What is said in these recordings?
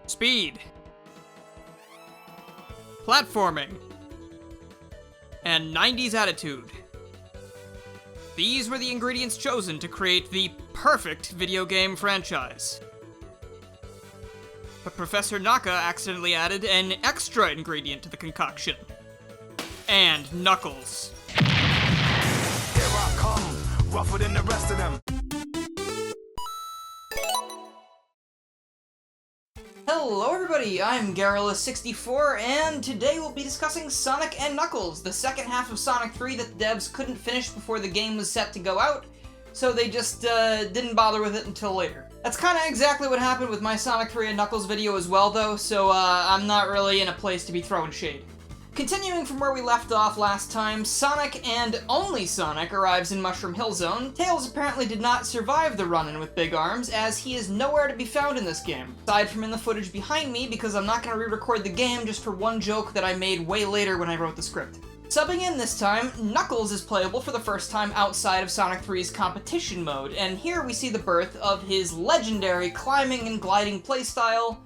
speed, platforming, and 90s attitude. These were the ingredients chosen to create the perfect video game franchise. But Professor Naka accidentally added an extra ingredient to the concoction. And Knuckles. Here I come, rougher than the rest of them. Hello everybody, I'm Garrulous64, and today we'll be discussing Sonic and Knuckles, the second half of Sonic 3 that the devs couldn't finish before the game was set to go out, so they just didn't bother with it until later. That's kinda exactly what happened with my Sonic 3 and Knuckles video as well though, so I'm not really in a place to be throwing shade. Continuing from where we left off last time, Sonic and only Sonic arrives in Mushroom Hill Zone. Tails apparently did not survive the run-in with Big Arms, as he is nowhere to be found in this game, aside from in the footage behind me, because I'm not going to re-record the game just for one joke that I made way later when I wrote the script. Subbing in this time, Knuckles is playable for the first time outside of Sonic 3's competition mode, and here we see the birth of his legendary climbing and gliding playstyle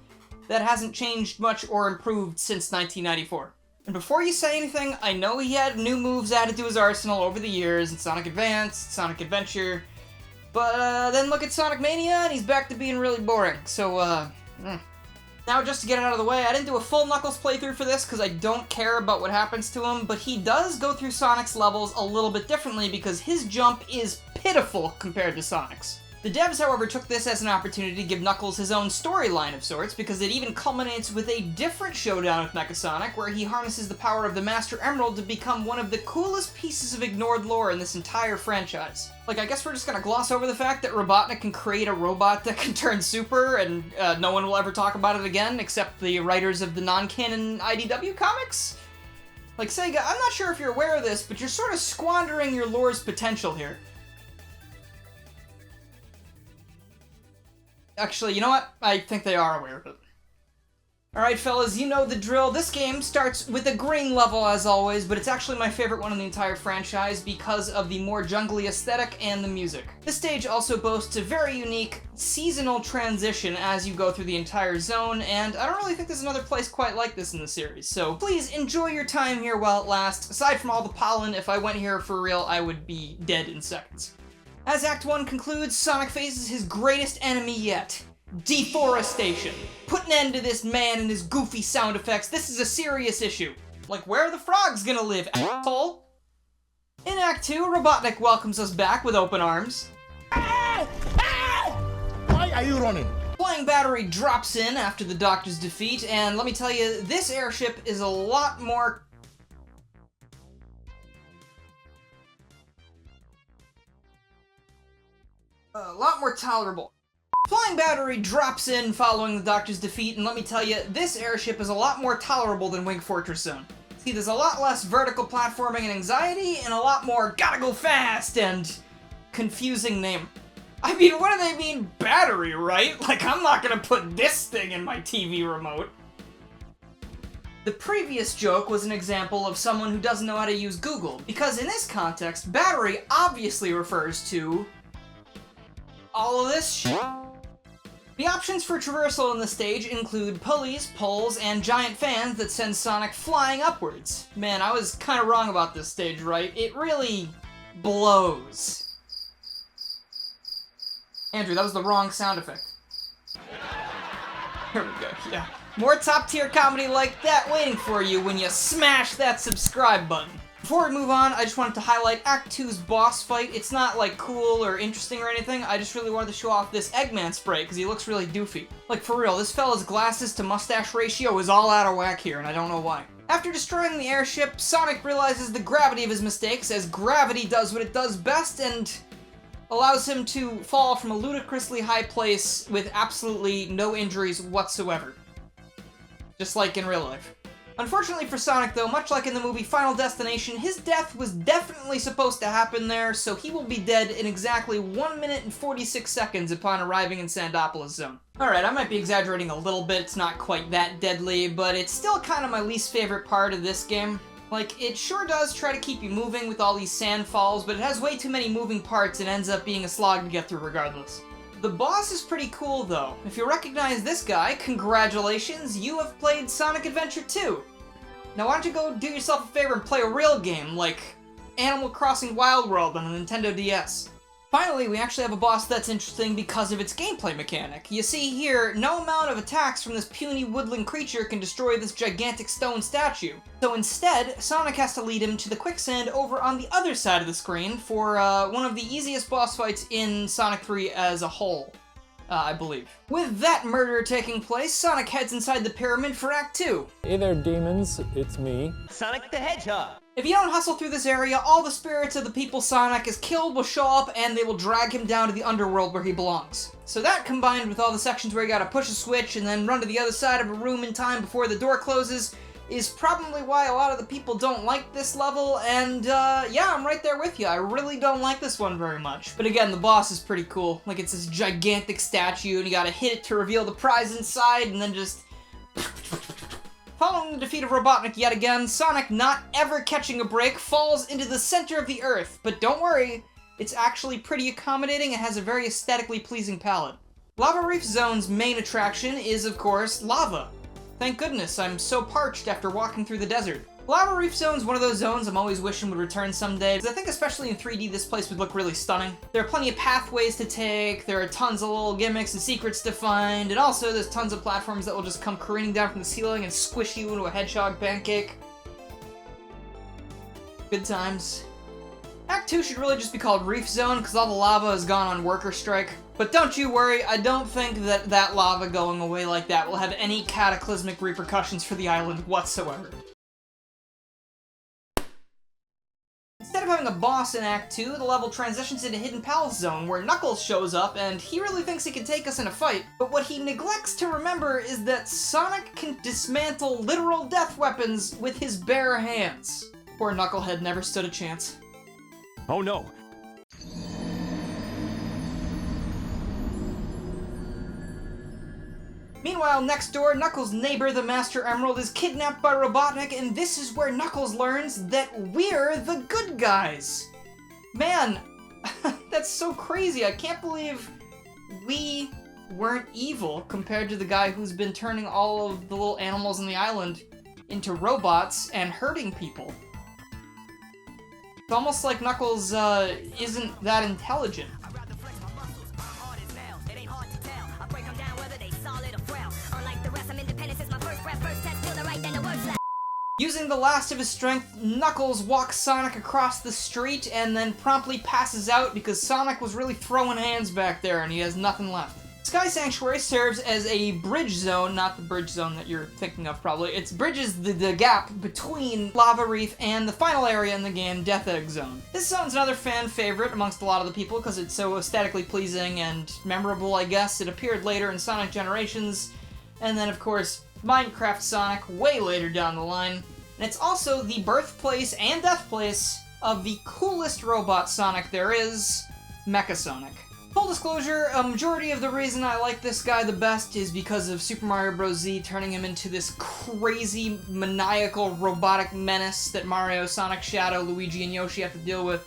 that hasn't changed much or improved since 1994. And before you say anything, I know he had new moves added to his arsenal over the years in Sonic Advance, Sonic Adventure, but then look at Sonic Mania and he's back to being really boring, so Now just to get it out of the way, I didn't do a full Knuckles playthrough for this because I don't care about what happens to him, but he does go through Sonic's levels a little bit differently because his jump is pitiful compared to Sonic's. The devs, however, took this as an opportunity to give Knuckles his own storyline of sorts, because it even culminates with a different showdown with Mecha Sonic, where he harnesses the power of the Master Emerald to become one of the coolest pieces of ignored lore in this entire franchise. Like, I guess we're just gonna gloss over the fact that Robotnik can create a robot that can turn super, and no one will ever talk about it again, except the writers of the non-canon IDW comics? Like, Sega, I'm not sure if you're aware of this, but you're sort of squandering your lore's potential here. Actually, you know what? I think they are aware of it. Alright fellas, you know the drill. This game starts with a green level as always, but it's actually my favorite one in the entire franchise because of the more jungly aesthetic and the music. This stage also boasts a very unique seasonal transition as you go through the entire zone, and I don't really think there's another place quite like this in the series, so please enjoy your time here while it lasts. Aside from all the pollen, if I went here for real, I would be dead in seconds. As Act 1 concludes, Sonic faces his greatest enemy yet, deforestation. Put an end to this man and his goofy sound effects. This is a serious issue. Like, where are the frogs gonna live, asshole? In Act 2, Robotnik welcomes us back with open arms. Why are you running? Flying Battery drops in after the Doctor's defeat, and let me tell you, this airship is a lot more tolerable. Flying Battery drops in following the Doctor's defeat, and let me tell you, this airship is a lot more tolerable than Wing Fortress Zone. See, there's a lot less vertical platforming and anxiety, and a lot more gotta go fast and confusing name. I mean, what do they mean, battery, right? Like, I'm not gonna put this thing in my TV remote. The previous joke was an example of someone who doesn't know how to use Google, because in this context, battery obviously refers to all of this shit. The options for traversal in the stage include pulleys, poles, and giant fans that send Sonic flying upwards. Man, I was kinda wrong about this stage, right? It really blows. Andrew, that was the wrong sound effect. Here we go, yeah. More top-tier comedy like that waiting for you when you smash that subscribe button. Before we move on, I just wanted to highlight Act 2's boss fight. It's not, like, cool or interesting or anything, I just really wanted to show off this Eggman spray, because he looks really doofy. Like, for real, this fella's glasses to mustache ratio is all out of whack here, and I don't know why. After destroying the airship, Sonic realizes the gravity of his mistakes, as gravity does what it does best, and allows him to fall from a ludicrously high place with absolutely no injuries whatsoever. Just like in real life. Unfortunately for Sonic though, much like in the movie Final Destination, his death was definitely supposed to happen there, so he will be dead in exactly 1 minute and 46 seconds upon arriving in Sandopolis Zone. Alright, I might be exaggerating a little bit, it's not quite that deadly, but it's still kind of my least favorite part of this game. Like, it sure does try to keep you moving with all these sand falls, but it has way too many moving parts and ends up being a slog to get through regardless. The boss is pretty cool though. If you recognize this guy, congratulations, you have played Sonic Adventure 2. Now why don't you go do yourself a favor and play a real game, like Animal Crossing Wild World on the Nintendo DS. Finally, we actually have a boss that's interesting because of its gameplay mechanic. You see here, no amount of attacks from this puny woodland creature can destroy this gigantic stone statue. So instead, Sonic has to lead him to the quicksand over on the other side of the screen for one of the easiest boss fights in Sonic 3 as a whole, I believe. With that murder taking place, Sonic heads inside the pyramid for Act 2. Hey there, demons. It's me. Sonic the Hedgehog. If you don't hustle through this area, all the spirits of the people Sonic has killed will show up and they will drag him down to the underworld where he belongs. So that, combined with all the sections where you gotta push a switch and then run to the other side of a room in time before the door closes, is probably why a lot of the people don't like this level, and yeah, I'm right there with you. I really don't like this one very much. But again, the boss is pretty cool. Like, it's this gigantic statue, and you gotta hit it to reveal the prize inside, and then just... Following the defeat of Robotnik yet again, Sonic, not ever catching a break, falls into the center of the Earth. But don't worry, it's actually pretty accommodating and has a very aesthetically pleasing palette. Lava Reef Zone's main attraction is, of course, lava. Thank goodness, I'm so parched after walking through the desert. Lava Reef Zone's one of those zones I'm always wishing would return someday, because I think especially in 3D this place would look really stunning. There are plenty of pathways to take, there are tons of little gimmicks and secrets to find, and also there's tons of platforms that will just come careening down from the ceiling and squish you into a hedgehog pancake. Good times. Act 2 should really just be called Reef Zone, because all the lava has gone on worker strike. But don't you worry, I don't think that lava going away like that will have any cataclysmic repercussions for the island whatsoever. Instead of having a boss in Act 2, the level transitions into Hidden Palace Zone, where Knuckles shows up, and he really thinks he can take us in a fight. But what he neglects to remember is that Sonic can dismantle literal death weapons with his bare hands. Poor Knucklehead never stood a chance. Oh no. Meanwhile, next door, Knuckles' neighbor, the Master Emerald, is kidnapped by Robotnik, and this is where Knuckles learns that we're the good guys. Man, that's so crazy. I can't believe we weren't evil compared to the guy who's been turning all of the little animals on the island into robots and hurting people. It's almost like Knuckles isn't that intelligent. Using the last of his strength, Knuckles walks Sonic across the street and then promptly passes out because Sonic was really throwing hands back there and he has nothing left. Sky Sanctuary serves as a bridge zone, not the bridge zone that you're thinking of probably. It bridges the gap between Lava Reef and the final area in the game, Death Egg Zone. This zone's another fan favorite amongst a lot of the people because it's so aesthetically pleasing and memorable, I guess. It appeared later in Sonic Generations, and then of course Minecraft Sonic way later down the line. And it's also the birthplace and deathplace of the coolest robot Sonic there is, Mecha Sonic. Full disclosure, a majority of the reason I like this guy the best is because of Super Mario Bros. Z turning him into this crazy, maniacal, robotic menace that Mario, Sonic, Shadow, Luigi, and Yoshi have to deal with.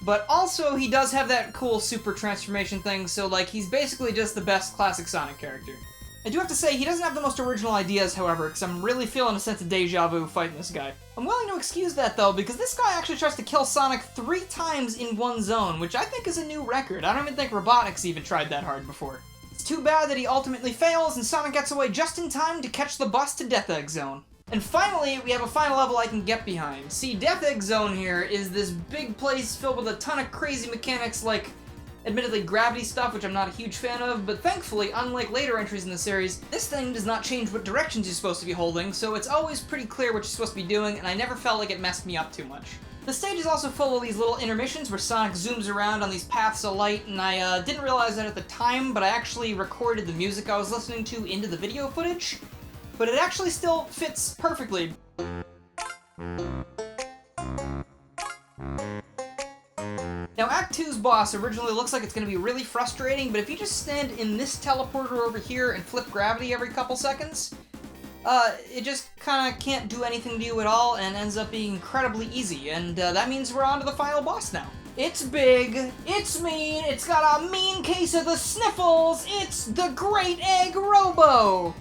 But also, he does have that cool super transformation thing, so like, he's basically just the best classic Sonic character. I do have to say, he doesn't have the most original ideas, however, because I'm really feeling a sense of deja vu fighting this guy. I'm willing to excuse that, though, because this guy actually tries to kill Sonic 3 times in one zone, which I think is a new record. I don't even think Robotnik's even tried that hard before. It's too bad that he ultimately fails, and Sonic gets away just in time to catch the bus to Death Egg Zone. And finally, we have a final level I can get behind. See, Death Egg Zone here is this big place filled with a ton of crazy mechanics like, admittedly, gravity stuff, which I'm not a huge fan of, but thankfully, unlike later entries in the series, this thing does not change what directions you're supposed to be holding, so it's always pretty clear what you're supposed to be doing, and I never felt like it messed me up too much. The stage is also full of these little intermissions where Sonic zooms around on these paths of light, and I didn't realize that at the time, but I actually recorded the music I was listening to into the video footage, but it actually still fits perfectly. Now, Act 2's boss originally looks like it's going to be really frustrating, but if you just stand in this teleporter over here and flip gravity every couple seconds, it just kind of can't do anything to you at all and ends up being incredibly easy, and that means we're on to the final boss now. It's big, it's mean, it's got a mean case of the sniffles, it's the Great Egg Robo!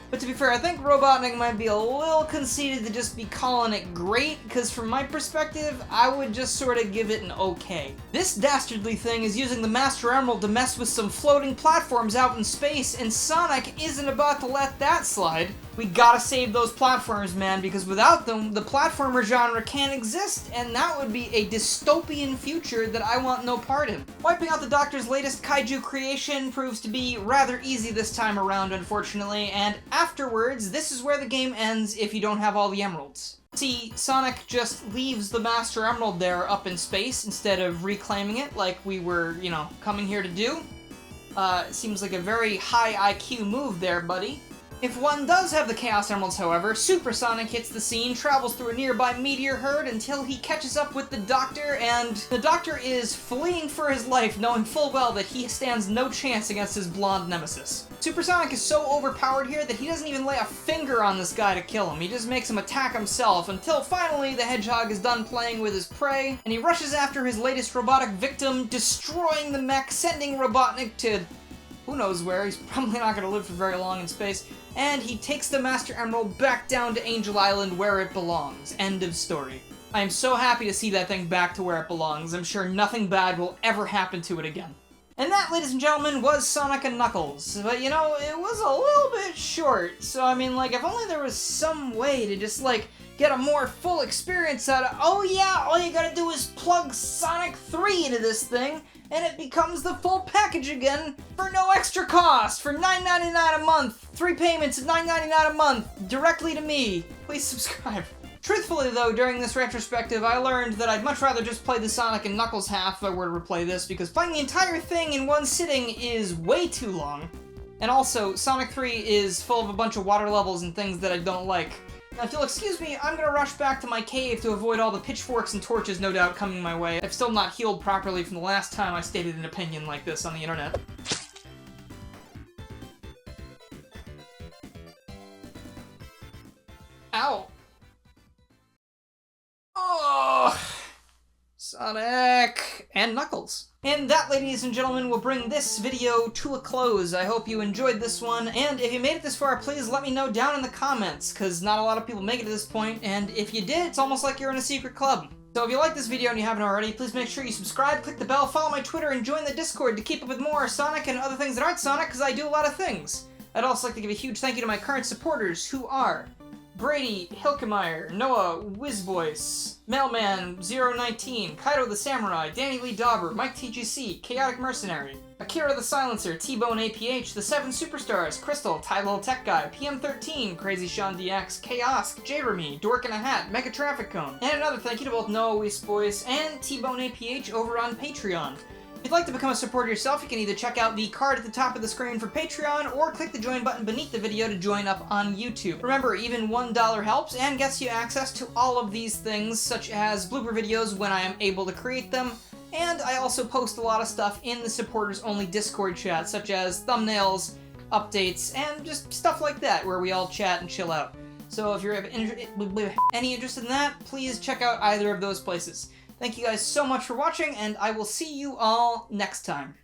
But to be fair, I think Robotnik might be a little conceited to just be calling it great, because from my perspective, I would just sort of give it an okay. This dastardly thing is using the Master Emerald to mess with some floating platforms out in space, and Sonic isn't about to let that slide. We gotta save those platforms, man, because without them, the platformer genre can't exist, and that would be a dystopian future that I want no part in. Wiping out the Doctor's latest kaiju creation proves to be rather easy this time around, unfortunately, and afterwards, this is where the game ends if you don't have all the emeralds. See, Sonic just leaves the Master Emerald there up in space instead of reclaiming it like we were, you know, coming here to do. Seems like a very high IQ move there, buddy. If one does have the Chaos Emeralds, however, Super Sonic hits the scene, travels through a nearby meteor herd until he catches up with the Doctor, and the Doctor is fleeing for his life, knowing full well that he stands no chance against his blonde nemesis. Super Sonic is so overpowered here that he doesn't even lay a finger on this guy to kill him. He just makes him attack himself, until finally the Hedgehog is done playing with his prey, and he rushes after his latest robotic victim, destroying the mech, sending Robotnik to who knows where. He's probably not going to live for very long in space. And he takes the Master Emerald back down to Angel Island where it belongs. End of story. I am so happy to see that thing back to where it belongs. I'm sure nothing bad will ever happen to it again. And that, ladies and gentlemen, was Sonic and Knuckles. But, you know, it was a little bit short. So, I mean, like, if only there was some way to just, like, get a more full experience out of, oh yeah, all you gotta do is plug Sonic 3 into this thing, and it becomes the full package again for no extra cost, for $9.99 a month, 3 payments of $9.99 a month, directly to me. Please subscribe. Truthfully though, during this retrospective, I learned that I'd much rather just play the Sonic and Knuckles half if I were to replay this, because playing the entire thing in one sitting is way too long. And also, Sonic 3 is full of a bunch of water levels and things that I don't like. Now, if you'll excuse me, I'm gonna rush back to my cave to avoid all the pitchforks and torches no doubt coming my way. I've still not healed properly from the last time I stated an opinion like this on the internet. Ow! Oh! Sonic! And Knuckles. And that, ladies and gentlemen, will bring this video to a close. I hope you enjoyed this one, and if you made it this far, please let me know down in the comments, because not a lot of people make it to this point, and if you did, it's almost like you're in a secret club. So if you like this video and you haven't already, please make sure you subscribe, click the bell, follow my Twitter, and join the Discord to keep up with more Sonic and other things that aren't Sonic, because I do a lot of things. I'd also like to give a huge thank you to my current supporters, who are Brady, Hilkemeyer, Noah, Whizboyce, Mailman019, Kaido the Samurai, Danny Lee Dauber, Mike TGC, Chaotic Mercenary, Akira the Silencer, T-Bone APH, The 7 Superstars, Crystal, Ty Little Tech Guy, PM13, Crazy Sean DX, Chaos, Jeremy, Dork in a Hat, Mega Traffic Cone, and another thank you to both Noah Whizboyce and T-Bone APH over on Patreon. If you'd like to become a supporter yourself, you can either check out the card at the top of the screen for Patreon, or click the join button beneath the video to join up on YouTube. Remember, even $1 helps and gets you access to all of these things, such as blooper videos when I am able to create them, and I also post a lot of stuff in the supporters-only Discord chat, such as thumbnails, updates, and just stuff like that, where we all chat and chill out. So if you're any interest in that, please check out either of those places. Thank you guys so much for watching, and I will see you all next time.